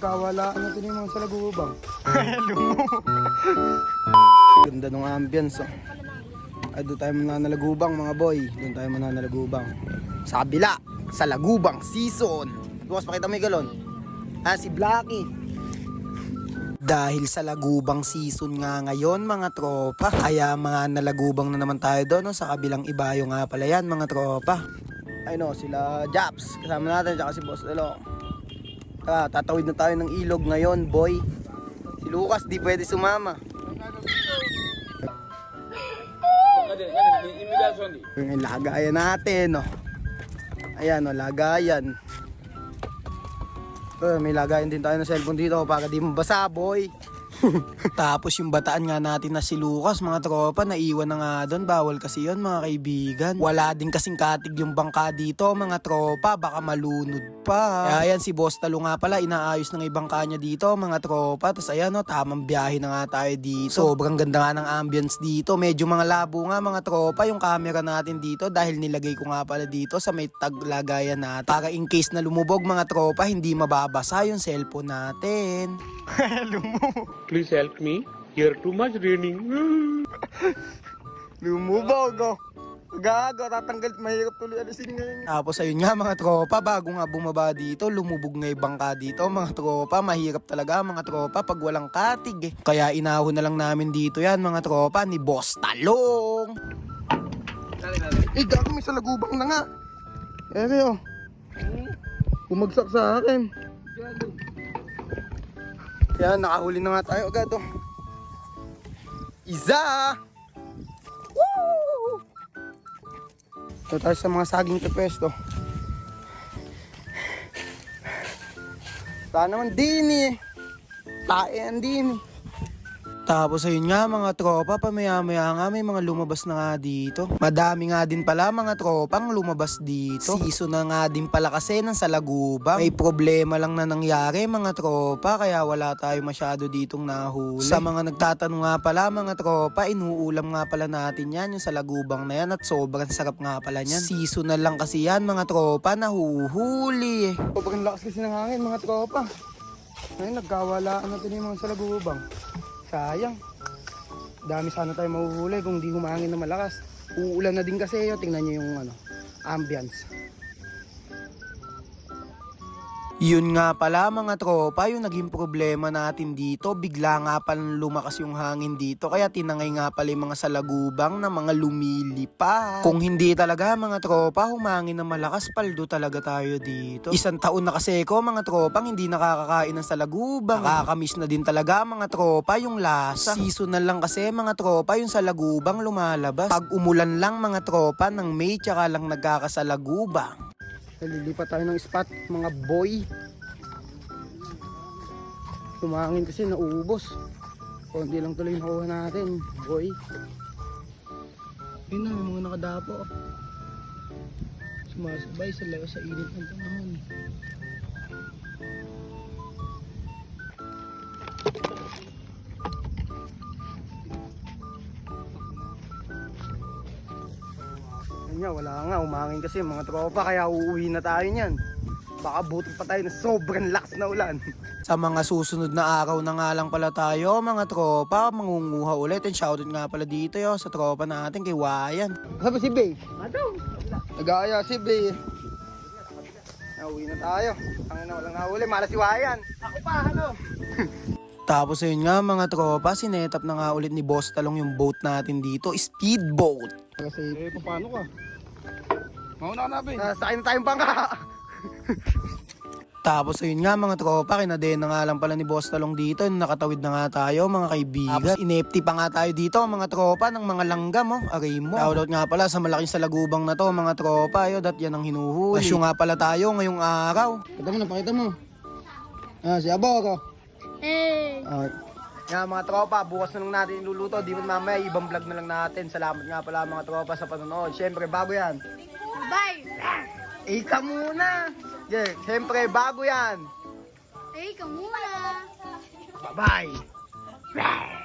nagkawalaan natin yung mga salagubang. Ganda ng ambience, oh. Ay, doon tayo mananalagubang mga boy. Doon tayo mananalagubang. Sa kabila, sa lagubang season. Bukas pakita mo yung galon. Si Blacky. Dahil sa lagubang season nga ngayon mga tropa, kaya mga nalagubang na naman tayo doon, no? Sa kabilang ibayo nga pala yan mga tropa. Ay no, sila Japs, kasama natin, tsaka si Boss Lalo. Tatawid na tayo ng ilog ngayon boy. Si Lucas di pwede sumama. Yung lagayan natin, no? Ayan, no, lagayan. May lagayan din tayo ng cellphone dito para di mabasa, boy. Tapos yung bataan nga natin na si Lucas, mga tropa, naiwan na nga doon. Bawal kasi yun, mga kaibigan. Wala din kasing katig yung bangka dito, mga tropa. Baka malunod pa. Kaya ayan, si Boss Talo nga pala, inaayos ng ibang kanya dito, mga tropa. Tapos ayan, no, tamang biyahe na nga tayo dito. Sobrang ganda nga ng ambience dito. Medyo mga labo nga, mga tropa, yung camera natin dito. Dahil nilagay ko nga pala dito sa may taglagayan natin. Para in case na lumubog, mga tropa, hindi mababasa yung cellphone natin. Please help me. Here too much raining. Lumubog, oh. Gago, tatanggal, mahirap tuloy alisin ngayon. Tapos ayun nga mga tropa, bago nga bumaba dito, lumubog nga yung bangka dito mga tropa. Mahirap talaga mga tropa pag walang katig, eh. Kaya inahon na lang namin dito yan mga tropa ni Boss Talong. Gago, may salagubang na nga. Oh. Bumagsak sa akin. Yan, nakahuli na nga tayo agad, oh. Isa! Woo! Ito tayo sa mga saging pepesto. Saan naman din, eh. Tae din, eh. Tapos ayun nga mga tropa, pamaya-maya nga may mga lumabas na nga dito. Madami nga din pala mga tropang lumabas dito. Season na nga din pala kasi ng salagubang. May problema lang na nangyari mga tropa, kaya wala tayo masyado ditong nahuli. Sa mga nagtatanong nga pala mga tropa, inuulam nga pala natin yan, yung salagubang na yan, at sobrang sarap nga pala yan. Seasonal lang kasi yan mga tropa, nahuhuli eh. Sobrang lakas kasi ng hangin mga tropa. Ngayon nagkawalaan natin yung mga salagubang. Sayang. Dami sana tayo mahuhuli kung di humangin na malakas. Uulan na din kasi, oh. Tingnan nyo yung ambience. Yun nga pala mga tropa, yung naging problema natin dito. Bigla nga pala lumakas yung hangin dito, kaya tinangay nga pala yung mga salagubang na mga lumilipa. Kung hindi talaga mga tropa, humangin na malakas, paldo talaga tayo dito. Isang taon na kasi ko mga tropang hindi nakakakain ng salagubang. Nakakamiss na din talaga mga tropa yung lasa. Seasonal lang kasi mga tropa yung salagubang lumalabas. Pag umulan lang mga tropa ng May, tsaka lang nagkakasalagubang. Lilipat tayo ng spot mga boy. Tumangin kasi nauubos. Konti lang tuloy nakuha natin boy. Yun na, may mga nakadapo. Sumasabay sa init ng panahon. Wala nga, umangin kasi mga tropa, kaya uuwi na tayo niyan. Baka buti pa tayo na sobrang lakas na ulan. Sa mga susunod na araw na nga lang pala tayo mga tropa, mangunguha ulit. And shoutout nga pala dito yo, sa tropa natin kay Wayan. Sabi si Bay? Nag-aaya si Bay. Uwi na tayo. Ang na walang nahuli, malas si Wayan. Ako pa, ano? Tapos ayun nga mga tropa, sinetap na nga ulit ni Boss Talong yung boat natin dito, speedboat. Kasi paano ka? Mauna ka na, Bay. Sakay na tayong bangka. Tapos ayun nga mga tropa, kinaden na nga lang pala ni Boss Talong dito. Nakatawid na nga tayo mga kaibigan. Tapos inepti pa nga tayo dito mga tropa ng mga langgam, oh. Aray mo. Shoutout nga pala sa malaking salagubang na to mga tropa. Yo, dat yan ang hinuhuli. Asyo nga pala tayo ngayong araw. Pakita mo. Si Aboro. Hey! Nga mga tropa, bukas na lang natin iluluto. Di mo mamaya, ibang vlog na lang natin. Salamat nga pala mga tropa sa panonood. Siyempre, bago yan. Bye! Ika muna! Yeah, siyempre, bago yan. Hey, ka muna! Bye-bye!